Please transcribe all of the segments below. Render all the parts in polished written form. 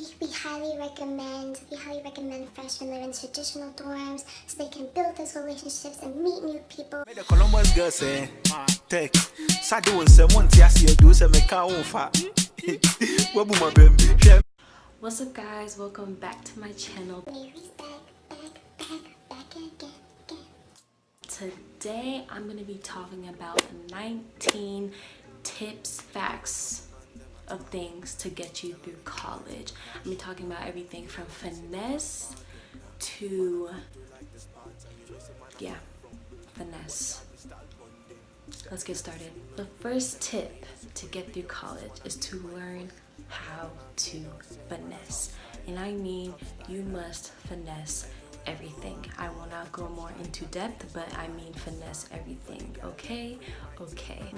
We highly recommend freshmen live in traditional dorms so they can build those relationships and meet new people. The Columbus girls say, take, start doing some one tea you do some make our fat. What's up guys, welcome back to my channel. Back again. Today I'm going to be talking about 19 tips, facts of things to get you through college. I'm going to be talking about everything from finesse to, finesse. Let's get started. The first tip to get through college is to learn how to finesse. And I mean, you must finesse everything. I will not go more into depth, but I mean finesse everything, okay?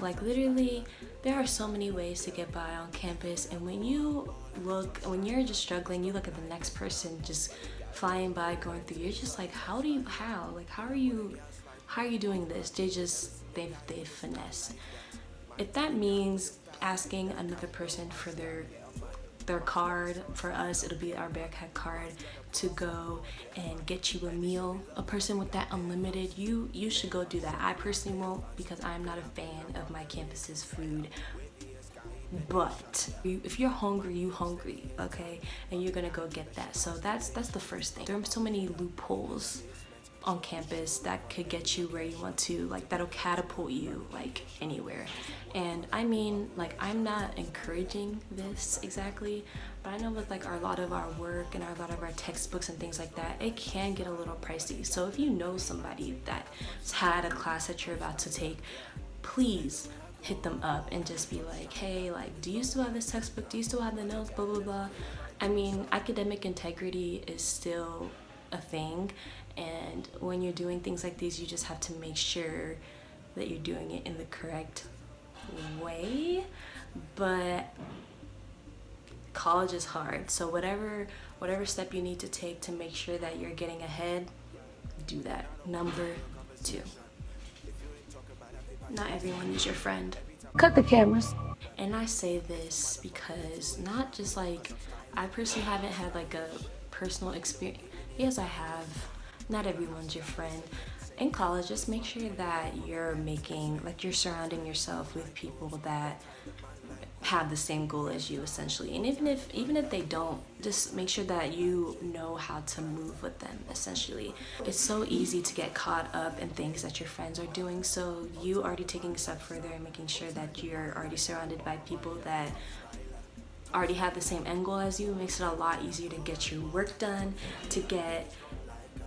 Like literally, there are so many ways to get by on campus, and when you're just struggling, you look at the next person just flying by, going through, you're just like, how are you doing this? They've finessed. If that means asking another person for their card, for us it'll be our Bearcat card, to go and get you a meal, a person with that unlimited, you should go do that. I personally won't, because I'm not a fan of my campus's food, but if you're hungry, you hungry, okay, and you're gonna go get that. So that's the first thing. There are so many loopholes on campus that could get you where you want to, like that'll catapult you like anywhere. And I mean, like, I'm not encouraging this exactly, but I know with like a lot of our work and a lot of our textbooks and things like that, it can get a little pricey. So if you know somebody that's had a class that you're about to take, please hit them up and just be like, hey, like, do you still have this textbook? Do you still have the notes? Blah blah blah. I mean, academic integrity is still a thing, and when you're doing things like these, you just have to make sure that you're doing it in the correct way. But college is hard, so whatever step you need to take to make sure that you're getting ahead, do that. Number 2, not everyone is your friend. Cut the cameras. And I say this because not just like, I personally haven't had like a personal experience. Yes, I have. Not everyone's your friend. In college, just make sure that you're you're surrounding yourself with people that have the same goal as you, essentially. And even if they don't, just make sure that you know how to move with them, essentially. It's so easy to get caught up in things that your friends are doing, so you already taking a step further and making sure that you're already surrounded by people that already have the same end goal as you makes it a lot easier to get your work done, to get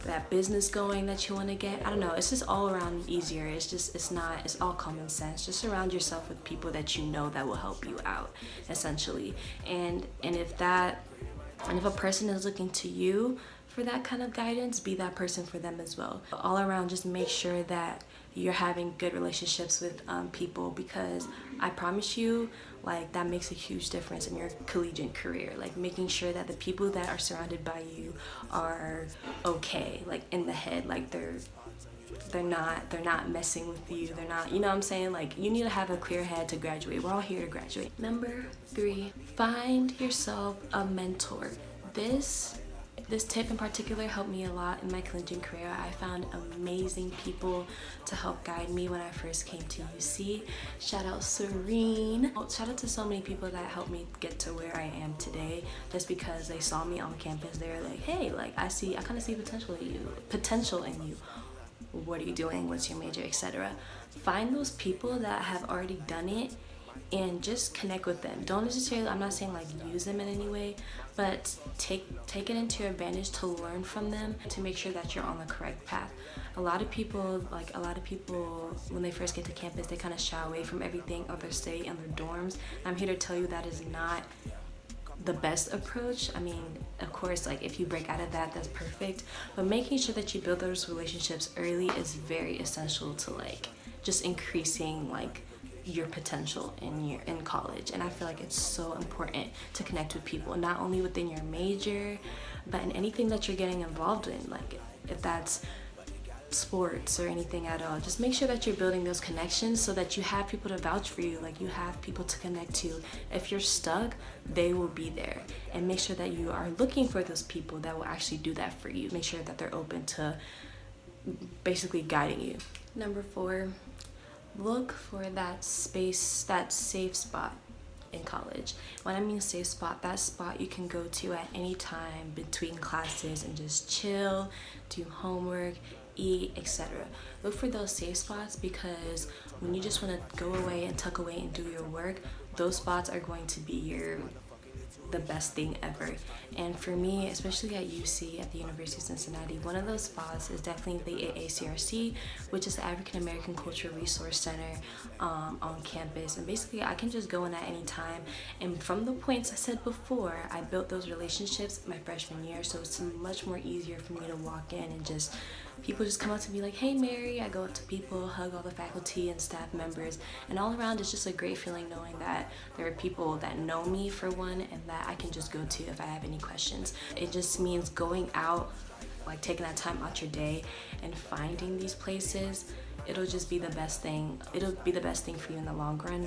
that business going that you want to get. I don't know, it's just all around easier. It's all common sense. Just surround yourself with people that you know that will help you out, essentially. And if a person is looking to you for that kind of guidance, be that person for them as well. All around, just make sure that you're having good relationships with people, because I promise you, like, that makes a huge difference in your collegiate career. Like, making sure that the people that are surrounded by you are okay, like in the head, like they're not messing with you, they're not, you know what I'm saying? Like, you need to have a clear head to graduate. We're all here to graduate. Number 3, find yourself a mentor. This tip in particular helped me a lot in my collegiate career. I found amazing people to help guide me when I first came to UC. Shout out Serene. Shout out to so many people that helped me get to where I am today, just because they saw me on campus. They were like, hey, like, I kind of see potential in you. What are you doing? What's your major, etc. Find those people that have already done it and just connect with them. Don't necessarily, I'm not saying like use them in any way, but take it into your advantage to learn from them, to make sure that you're on the correct path. A lot of people when they first get to campus, they kind of shy away from everything, or they stay in their dorms. I'm here to tell you that is not the best approach. I mean, of course, like, if you break out of that, that's perfect, but making sure that you build those relationships early is very essential to like just increasing like your potential in college. And I feel like it's so important to connect with people, not only within your major, but in anything that you're getting involved in. Like, if that's sports or anything at all. Just make sure that you're building those connections so that you have people to vouch for you, like you have people to connect to. If you're stuck, they will be there. And make sure that you are looking for those people that will actually do that for you. Make sure that they're open to basically guiding you. Number 4, look for that space, that safe spot in college. When I mean safe spot, that spot you can go to at any time between classes and just chill, do homework, eat, etc. Look for those safe spots, because when you just want to go away and tuck away and do your work, those spots are going to be the best thing ever. And for me, especially at UC, at the University of Cincinnati, one of those spots is definitely the AACRC, which is the African American Cultural Resource Center on campus. And basically I can just go in at any time, and from the points I said before, I built those relationships my freshman year, so it's much more easier for me to walk in and just people just come up to me like, hey Mary. I go up to people, hug all the faculty and staff members, and all around it's just a great feeling knowing that there are people that know me, for one, and that I can just go to if I have any questions. It just means going out, like taking that time out your day and finding these places. It'll just be the best thing. It'll be the best thing for you in the long run.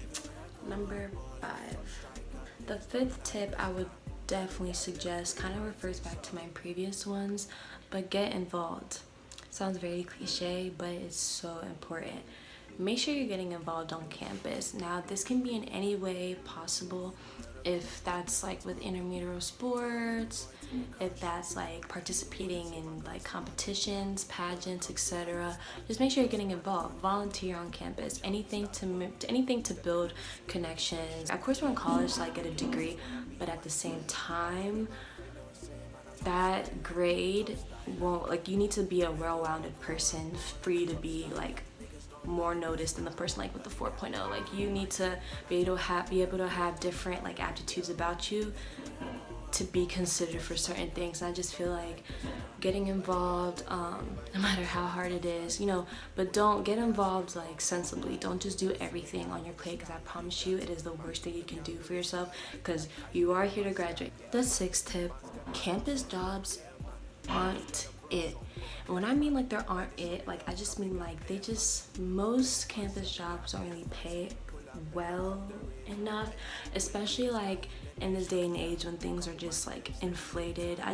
Number 5. The 5th tip I would definitely suggest kind of refers back to my previous ones, but get involved. Sounds very cliche, but it's so important. Make sure you're getting involved on campus. Now, this can be in any way possible. If that's like with intramural sports, if that's like participating in like competitions, pageants, etc. Just make sure you're getting involved. Volunteer on campus. Anything to build connections. Of course, we're in college, so I get a degree, but at the same time, that grade won't, like, you need to be a well-rounded person for you to be like more noticed than the person like with the 4.0. Like, you need to be able to have different like aptitudes about you to be considered for certain things. And I just feel like getting involved, no matter how hard it is, but don't get involved like sensibly. Don't just do everything on your plate, because I promise you it is the worst thing you can do for yourself, because you are here to graduate. The 6th tip, campus jobs aren't it. And when I mean like there aren't it, like I just mean like most campus jobs don't really pay well enough, especially like in this day and age when things are just like inflated. I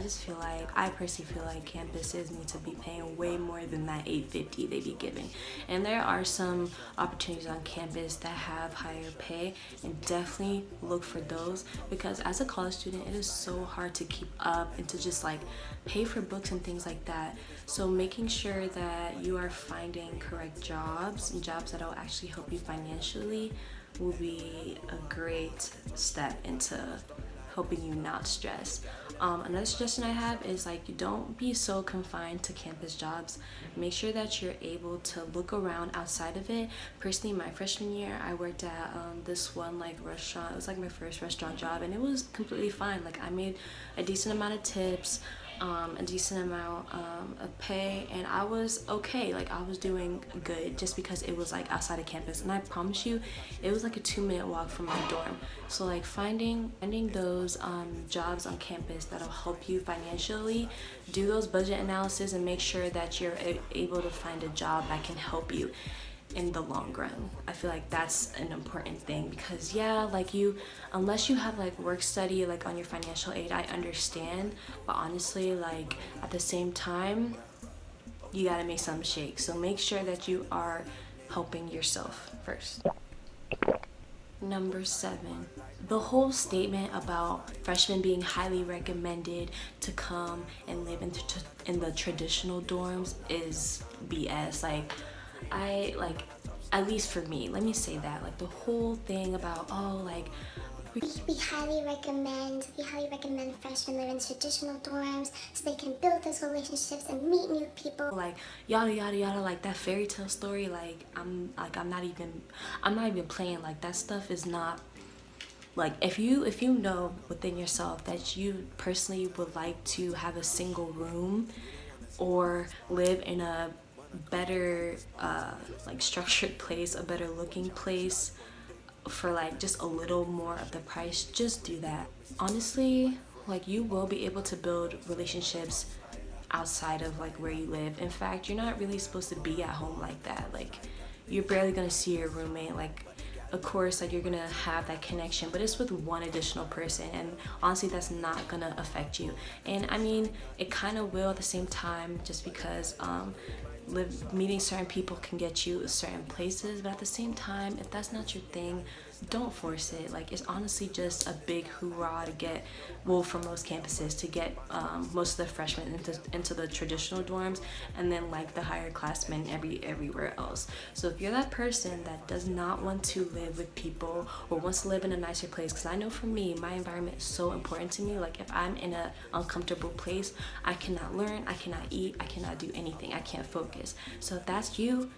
personally feel like campuses need to be paying way more than that $8.50 they be giving. And there are some opportunities on campus that have higher pay, and definitely look for those, because as a college student it is so hard to keep up and to just like pay for books and things like that. So making sure that you are finding correct jobs and jobs that will actually help you financially will be a great step into helping you not stress. Another suggestion I have is like, don't be so confined to campus jobs. Make sure that you're able to look around outside of it. Personally, my freshman year, I worked at this one like restaurant. It was like my first restaurant job, and it was completely fine. Like, I made a decent amount of tips, a decent amount of pay, and I was okay. Like, I was doing good just because it was like outside of campus, and I promise you it was like a 2-minute walk from my dorm. So like finding those jobs on campus that'll help you financially, do those budget analysis, and make sure that you're able to find a job that can help you in the long run. I feel like that's an important thing, because like unless you have like work study like on your financial aid, I understand, but honestly, like at the same time, you gotta make some shake. So make sure that you are helping yourself first. Number 7, the whole statement about freshmen being highly recommended to come and live in the traditional dorms is BS. At least for me, let me say that, like the whole thing about, we highly recommend freshmen live in traditional dorms so they can build those relationships and meet new people. Like yada yada yada, like that fairy tale story. Like I'm not even playing. Like, that stuff is not, like, if you know within yourself that you personally would like to have a single room or live in a better like structured place, a better looking place for like just a little more of the price, just do that. Honestly, like, you will be able to build relationships outside of like where you live. In fact, you're not really supposed to be at home like that. Like, you're barely gonna see your roommate. Like, of course, like, you're gonna have that connection, but it's with one additional person, and honestly that's not gonna affect you. And I mean, it kind of will at the same time, just because meeting certain people can get you certain places, but at the same time, if that's not your thing, don't force it. Like, it's honestly just a big hoorah to get, well, for most campuses, to get most of the freshmen into the traditional dorms, and then like the higher classmen everywhere else. So if you're that person that does not want to live with people or wants to live in a nicer place, because I know for me, my environment is so important to me. Like, if I'm in an uncomfortable place, I cannot learn, I cannot eat, I cannot do anything, I can't focus. So if that's you,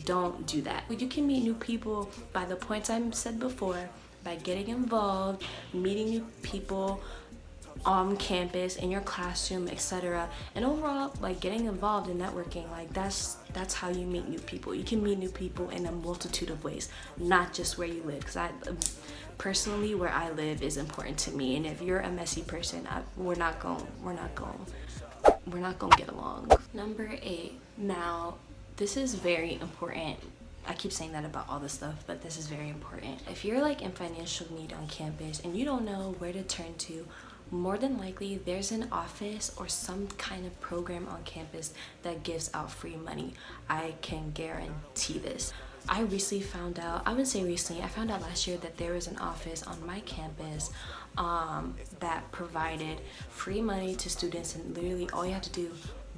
don't do that. You can meet new people by the points I said before, by getting involved, meeting new people on campus, in your classroom, etc. And overall, like, getting involved in networking, like, that's how you meet new people. You can meet new people in a multitude of ways, not just where you live, because I personally, where I live is important to me, and if you're a messy person, we're not gonna get along. Number 8. Now, this is very important. I keep saying that about all this stuff, but this is very important. If you're like in financial need on campus and you don't know where to turn to, more than likely there's an office or some kind of program on campus that gives out free money. I can guarantee this. I recently found out, I wouldn't say recently, I found out last year that there was an office on my campus that provided free money to students, and literally all you have to do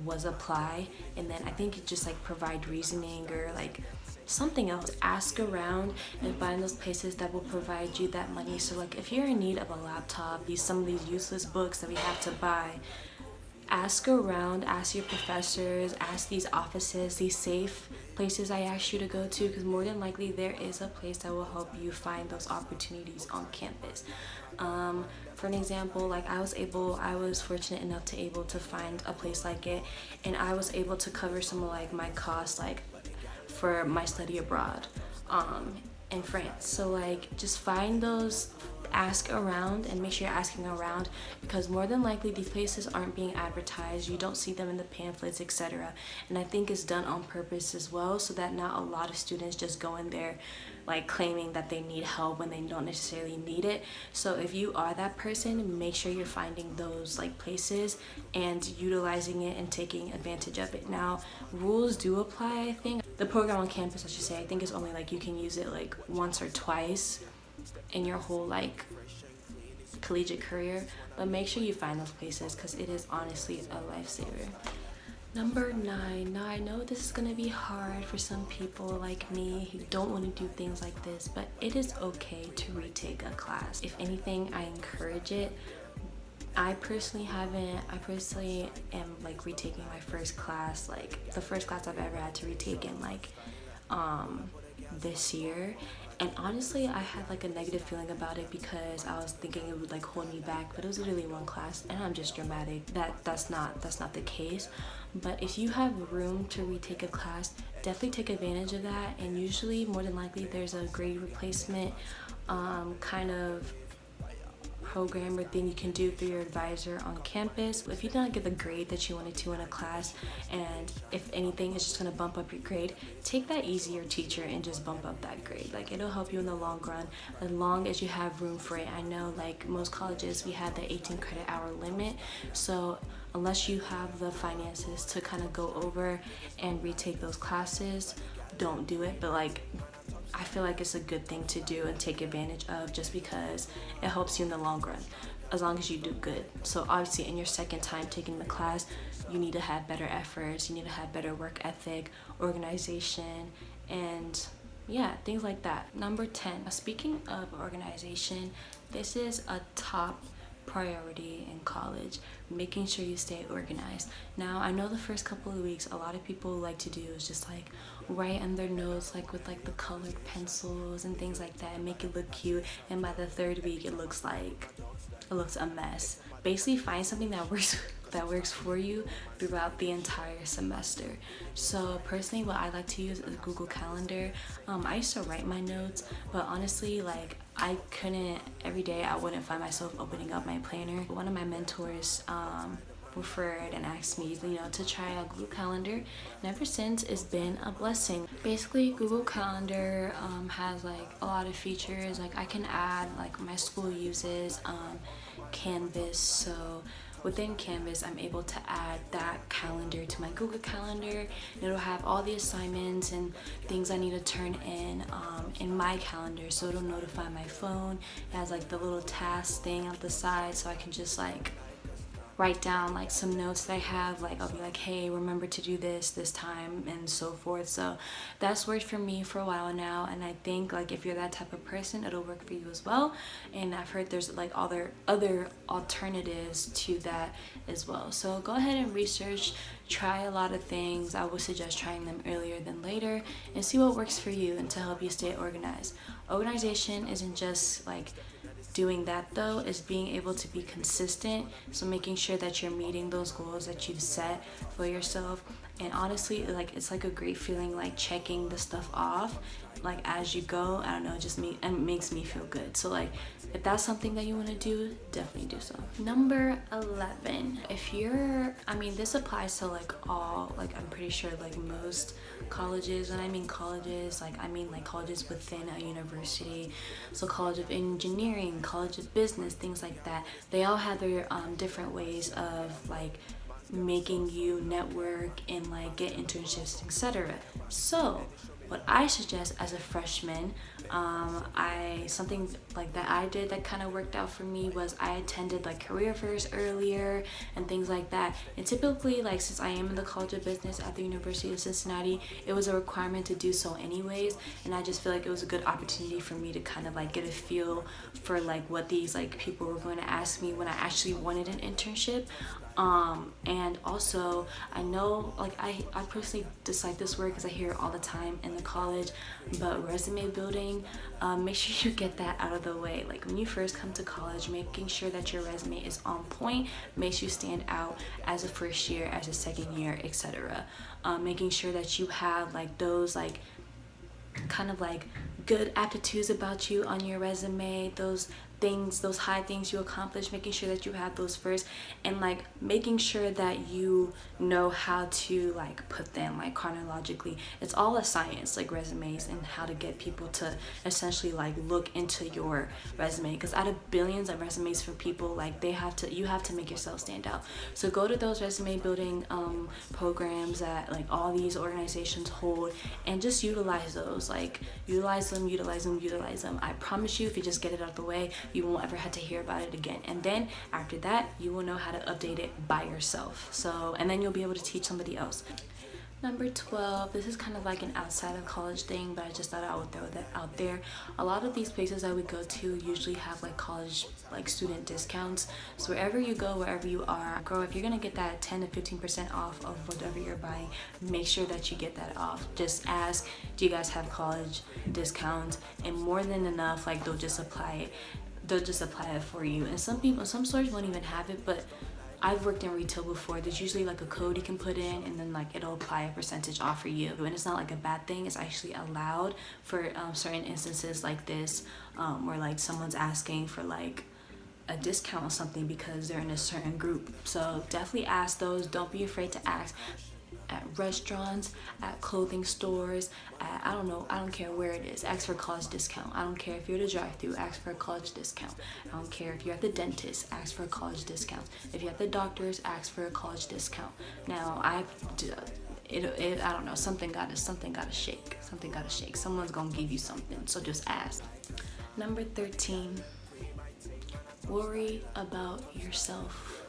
was apply, and then I think it just like provide reasoning or like something else. Ask around and find those places that will provide you that money. So like, if you're in need of a laptop, some of these useless books that we have to buy, ask around, ask your professors, ask these offices, these safe places I asked you to go to, because more than likely there is a place that will help you find those opportunities on campus. For an example, like, I was fortunate enough to able to find a place like it, and I was able to cover some of like my costs, like for my study abroad in France. So like, just find those, ask around, and make sure you're asking around, because more than likely these places aren't being advertised, you don't see them in the pamphlets, etc. And I think it's done on purpose as well, so that not a lot of students just go in there like claiming that they need help when they don't necessarily need it. So if you are that person, make sure you're finding those like places and utilizing it and taking advantage of it. Now, rules do apply. I think the program on campus, I should say, I think it's only like you can use it like once or twice in your whole like collegiate career, but make sure you find those places, because it is honestly a lifesaver. Number 9. Now, I know this is gonna be hard for some people like me who don't want to do things like this, but it is okay to retake a class. If anything, I encourage it. I personally am like retaking my first class, like the first class I've ever had to retake in like this year. And honestly, I had like a negative feeling about it, because I was thinking it would like hold me back, but it was literally one class, and I'm just dramatic. That's not the case. But if you have room to retake a class, definitely take advantage of that. And usually, more than likely, there's a grade replacement kind of program or thing you can do through your advisor on campus. If you did not get the grade that you wanted to in a class, and if anything, it's just going to bump up your grade, take that easier teacher and just bump up that grade. Like, it'll help you in the long run, as long as you have room for it. I know like most colleges, we have the 18 credit hour limit, so unless you have the finances to kind of go over and retake those classes, don't do it. But like, I feel like it's a good thing to do and take advantage of, just because it helps you in the long run, as long as you do good. So obviously, in your second time taking the class, you need to have better efforts, you need to have better work ethic, organization, and yeah, things like that. Number 10, speaking of organization, this is a top priority in college, making sure you stay organized. Now, I know the first couple of weeks, a lot of people like to do is just like write on their notes like with like the colored pencils and things like that, and make it look cute, and by the 3rd week it looks a mess. Basically, find something that works for you throughout the entire semester. So personally, what I like to use is Google Calendar. I used to write my notes, but honestly, like, I couldn't, every day I wouldn't find myself opening up my planner. One of my mentors referred and asked me, to try out Google Calendar, and ever since it's been a blessing. Basically, Google Calendar has like a lot of features. Like I can add, like my school uses Canvas, so within Canvas I'm able to add that calendar to my Google Calendar. It'll have all the assignments and things I need to turn in my calendar, so it'll notify my phone. It has like the little task thing at the side, so I can just like write down like some notes that I have. Like I'll be like, hey, remember to do this time, and so forth. So that's worked for me for a while now, and I think like if you're that type of person, it'll work for you as well. And I've heard there's like other alternatives to that as well. So go ahead and research, try a lot of things. I would suggest trying them earlier than later and see what works for you and to help you stay organized. Organization isn't just like doing that though, is being able to be consistent, so making sure that you're meeting those goals that you've set for yourself. And honestly, like it's like a great feeling, like checking the stuff off like as you go. I don't know, it makes me feel good. So like if that's something that you want to do, definitely do so. Number 11, if you're, this applies to like all, like I'm pretty sure like most colleges. When I mean colleges, like colleges within a university. So College of Engineering, College of Business, things like that. They all have their different ways of like making you network and like get internships, etc. So what I suggest as a freshman, something like that I did that kind of worked out for me was I attended like career fairs earlier and things like that. And typically, like since I am in the College of Business at the University of Cincinnati, it was a requirement to do so anyways. And I just feel like it was a good opportunity for me to kind of like get a feel for like what these like people were going to ask me when I actually wanted an internship. And also I know like I personally dislike this word because I hear it all the time in the college, but resume building, make sure you get that out of the way. Like when you first come to college, making sure that your resume is on point makes you stand out as a first year, as a second year, etc. Making sure that you have like those like kind of like good aptitudes about you on your resume, those things, those high things you accomplish, making sure that you have those first, and like making sure that you know how to like put them like chronologically. It's all a science, like resumes, and how to get people to essentially like look into your resume, because out of billions of resumes for people, like you have to make yourself stand out. So go to those resume building programs that like all these organizations hold, and just utilize those, like utilize them. I promise you, if you just get it out of the way, you won't ever have to hear about it again. And then after that, you will know how to update it by yourself. So, and then you'll be able to teach somebody else. Number 12, this is kind of like an outside of college thing, but I just thought I would throw that out there. A lot of these places I would go to usually have like college, like student discounts. So wherever you go, wherever you are, girl, if you're gonna get that 10 to 15% off of whatever you're buying, make sure that you get that off. Just ask, do you guys have college discounts? And more than enough, like they'll just apply it for you. And some stores won't even have it, but I've worked in retail before. There's usually like a code you can put in, and then like it'll apply a percentage off for you. And it's not like a bad thing. It's actually allowed for certain instances like this, where like someone's asking for like a discount on something because they're in a certain group. So definitely ask those. Don't be afraid to ask. At restaurants, at clothing stores, at, I don't care where it is, ask for a college discount. I don't care if you're at a drive-thru, ask for a college discount. I don't care if you're at the dentist, ask for a college discount. If you're at the doctor's, ask for a college discount. Now I don't know, something gotta shake. Someone's gonna give you something, so just ask. Number 13, worry about yourself.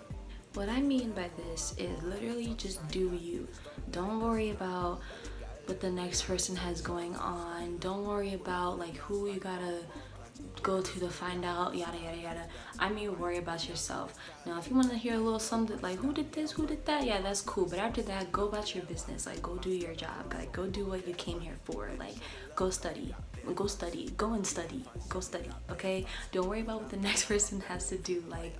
What I mean by this is literally just do you. Don't worry about what the next person has going on. Don't worry about like who you gotta go to find out, yada yada yada. I mean, worry about yourself. Now if you want to hear a little something like who did this, who did that, yeah, that's cool. But after that, go about your business. Like go do your job. Like go do what you came here for. Like go study, okay? Don't worry about what the next person has to do. Like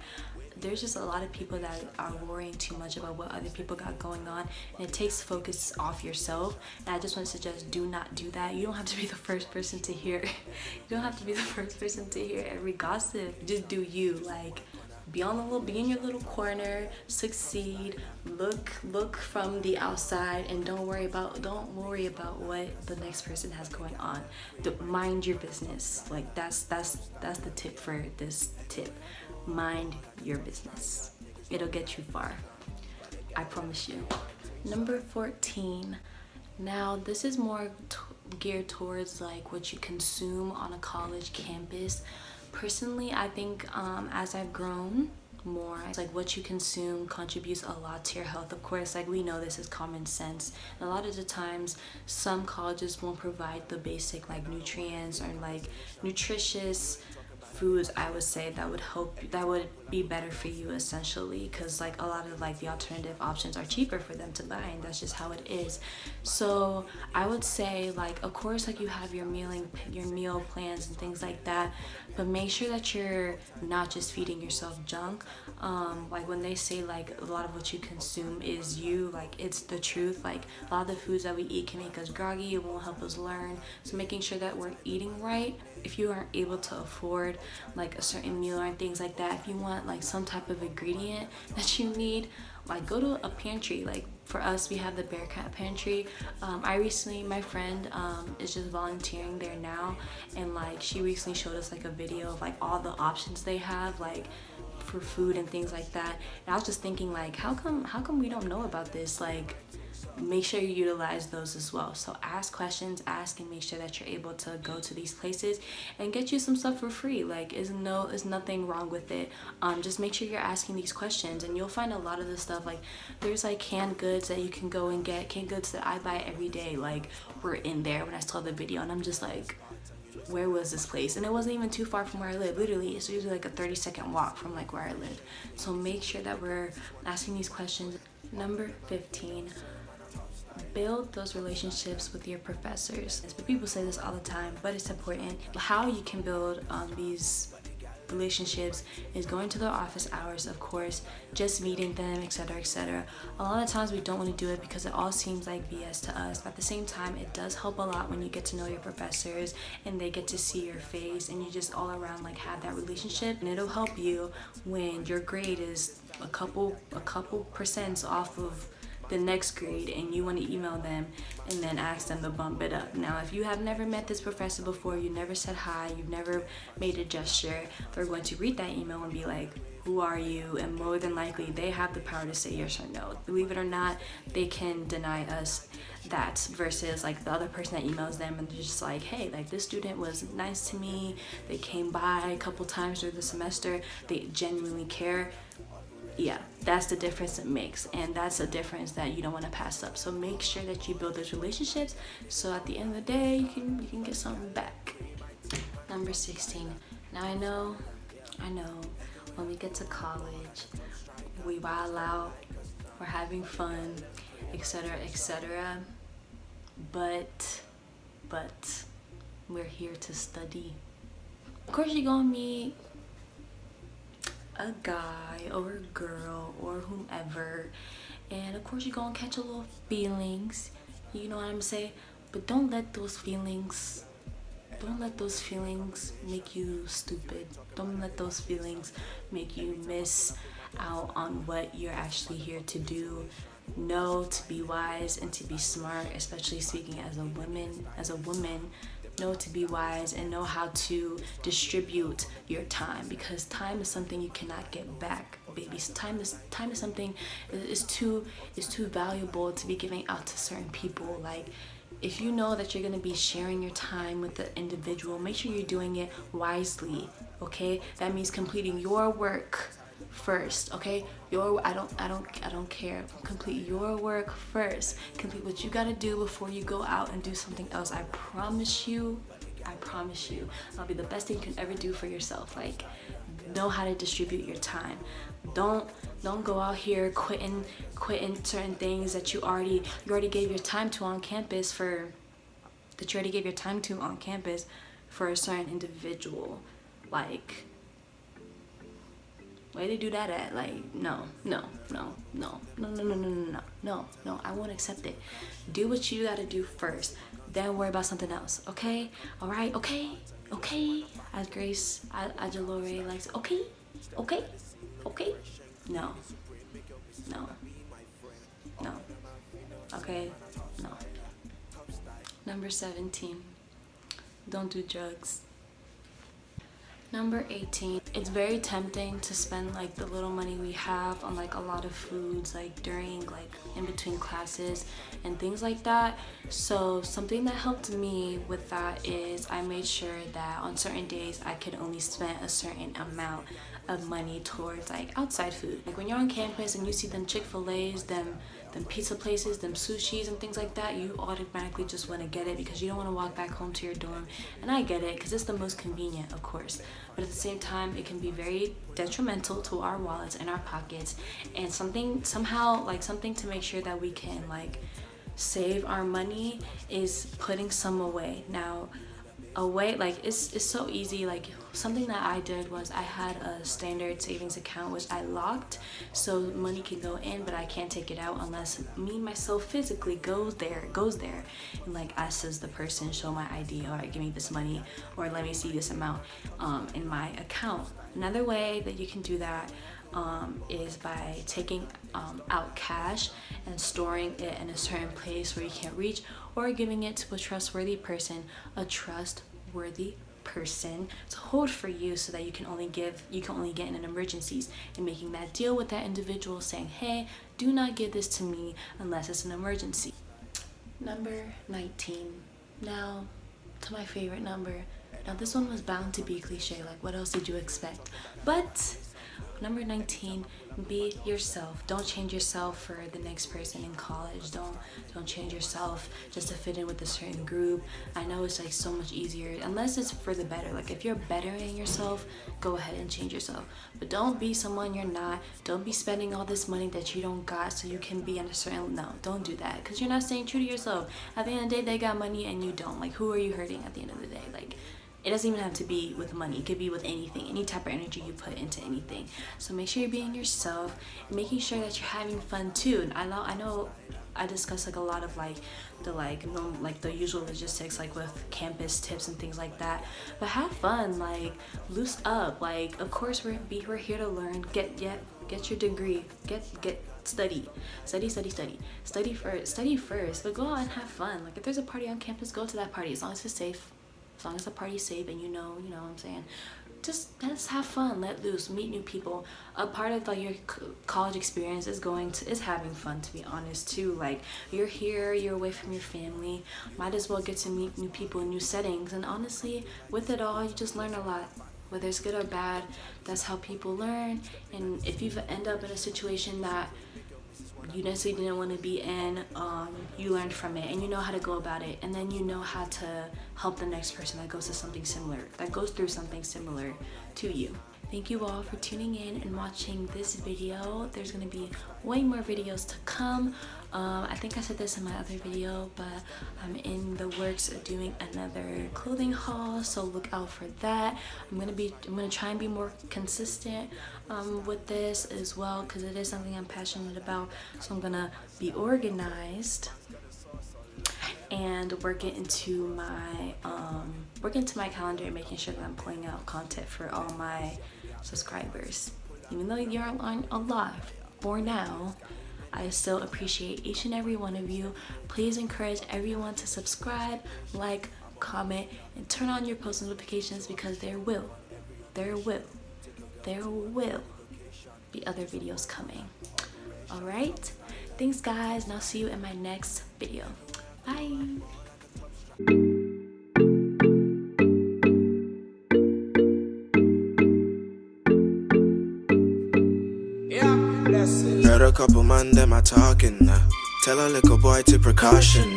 there's just a lot of people that are worrying too much about what other people got going on, and it takes focus off yourself. And I just want to suggest, do not do that. You don't have to be the first person to hear every gossip. Just do you. Like be in your little corner, succeed, look from the outside, and don't worry about what the next person has going on. Mind your business. Like that's the tip for this tip. Mind your business. It'll get you far. I promise you. Number 14. Now this is more geared towards like what you consume on a college campus. Personally, I think as I've grown more, it's like what you consume contributes a lot to your health. Of course, like we know this is common sense. And a lot of the times, some colleges won't provide the basic like nutrients or like nutritious foods, I would say, that would be better for you essentially, because like a lot of like the alternative options are cheaper for them to buy, and that's just how it is. So I would say, like, of course, like you have your meal plans and things like that, but make sure that you're not just feeding yourself junk. Like when they say like a lot of what you consume is you, like it's the truth. Like a lot of the foods that we eat can make us groggy, it won't help us learn. So making sure that we're eating right. If you aren't able to afford like a certain meal or things like that, if you want like some type of ingredient that you need, like go to a pantry. Like for us, we have the Bearcat pantry. My friend is just volunteering there now, and like she recently showed us like a video of like all the options they have like for food and things like that. And I was just thinking, like, how come we don't know about this? Like, make sure you utilize those as well. So ask questions, ask, and make sure that you're able to go to these places and get you some stuff for free. Like, there's nothing wrong with it. Just make sure you're asking these questions, and you'll find a lot of the stuff. Like, there's like canned goods that you can go and get, canned goods that I buy every day. Like, were in there when I saw the video, and I'm just like, where was this place? And it wasn't even too far from where I live. Literally, it's usually like a 30-second walk from like where I live. So make sure that we're asking these questions. Number 15. Build those relationships with your professors. People say this all the time, but it's important. How you can build these relationships is going to their office hours, of course, just meeting them, etc., etc. A lot of times we don't want to do it because it all seems like BS to us, but at the same time it does help a lot when you get to know your professors and they get to see your face, and you just all around like have that relationship, and it'll help you when your grade is a couple percent off of the next grade and you want to email them and then ask them to bump it up. Now, if you have never met this professor before, you never said hi, you've never made a gesture, they're going to read that email and be like, who are you? And more than likely they have the power to say yes or no. Believe it or not, they can deny us that, versus like the other person that emails them and they're just like, hey, like this student was nice to me, they came by a couple times during the semester, they genuinely care. Yeah, that's the difference it makes, and that's a difference that you don't want to pass up. So make sure that you build those relationships, so at the end of the day you can get something back. Number 16. Now I know when we get to college, we wild out, we're having fun, etc., etc., but we're here to study. Of course you're gonna meet a guy or a girl or whomever, and of course you're gonna catch a little feelings, you know what I'm saying, but don't let those feelings make you stupid. Don't let those feelings make you miss out on what you're actually here to do. Know to be wise and to be smart, especially speaking as a woman. Know to be wise and know how to distribute your time, because time is something you cannot get back, babies. Time is something is too valuable to be giving out to certain people. Like, if you know that you're going to be sharing your time with the individual, make sure you're doing it wisely, okay? That means completing your work first, okay? I don't care. Complete your work first. Complete what you gotta do before you go out and do something else. I promise you, that'll be the best thing you can ever do for yourself. Like, know how to distribute your time. Don't go out here quitting certain things that you already gave your time to on campus for a certain individual. Like, where they do that at? Like, no, I won't accept it. Do what you gotta do first, then worry about something else, okay? All right, okay, as Grace Ajalore likes, okay, Okay? No. No. No. Okay? No. Number 17. Don't do drugs. Number 18. It's very tempting to spend like the little money we have on like a lot of foods like during like in between classes and things like that. So something that helped me with that is I made sure that on certain days I could only spend a certain amount of money towards like outside food. Like when you're on campus and you see them Chick-fil-A's, them pizza places, them sushis and things like that, you automatically just want to get it because you don't want to walk back home to your dorm. And I get it because it's the most convenient, of course, but at the same time it can be very detrimental to our wallets and our pockets. And something to make sure that we can like save our money is putting some away. Now away, like it's so easy. Like something that I did was I had a standard savings account which I locked, so money can go in but I can't take it out unless me myself physically goes there and like asks the person, show my ID, or give me this money, or let me see this amount in my account. Another way that you can do that is by taking out cash and storing it in a certain place where you can't reach, or giving it to a trustworthy person to hold for you so that you can only get in emergencies, and making that deal with that individual saying, hey, do not give this to me unless it's an emergency. Number 19. Now to my favorite number. Now this one was bound to be cliche, like what else did you expect? But number 19, be yourself. Don't change yourself for the next person in college. Don't change yourself just to fit in with a certain group. I know it's like so much easier unless it's for the better. Like if you're bettering yourself, go ahead and change yourself. But don't be someone you're not. Don't be spending all this money that you don't got so you can be on a certain, no, don't do that, because you're not staying true to yourself. At the end of the day, they got money and you don't. Like who are you hurting at the end of the day? Like it doesn't even have to be with money. It could be with anything, any type of energy you put into anything. So make sure you're being yourself, making sure that you're having fun too. And I know I discuss like a lot of the usual logistics, like with campus tips and things like that. But have fun, like loose up. Like of course we're here to learn. Get your degree. Study first. But go out and have fun. Like if there's a party on campus, go to that party as long as it's safe. As long as the party's safe and you know what I'm saying. Just have fun, let loose, meet new people. A part of like your college experience is having fun, to be honest too. Like you're here, you're away from your family, might as well get to meet new people in new settings. And honestly, with it all, you just learn a lot. Whether it's good or bad, that's how people learn. And if you end up in a situation that you necessarily didn't want to be in, you learned from it and you know how to go about it, and then you know how to help the next person that goes through something similar to you. Thank you all for tuning in and watching this video. There's going to be way more videos to come. I think I said this in my other video, but I'm in the works of doing another clothing haul, so look out for that. I'm gonna try and be more consistent with this as well, because it is something I'm passionate about. So I'm gonna be organized and work into my calendar and making sure that I'm pulling out content for all my subscribers. Even though you're on a lot for now, I still appreciate each and every one of you. Please encourage everyone to subscribe, like, comment, and turn on your post notifications, because there will be other videos coming. Alright? Thanks guys, and I'll see you in my next video. Bye! Heard a couple man them a talking. Tell a little boy to precaution.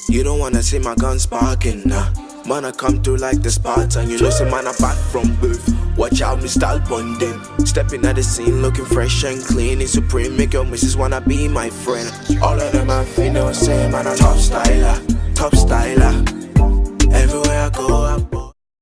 You don't wanna see my gun sparking. Man I come through like the Spartan. You know some man a back from birth. Watch out, me style bonding. Stepping at the scene looking fresh and clean. It's supreme, make your missus wanna be my friend. All of them have finesse, man a top styler.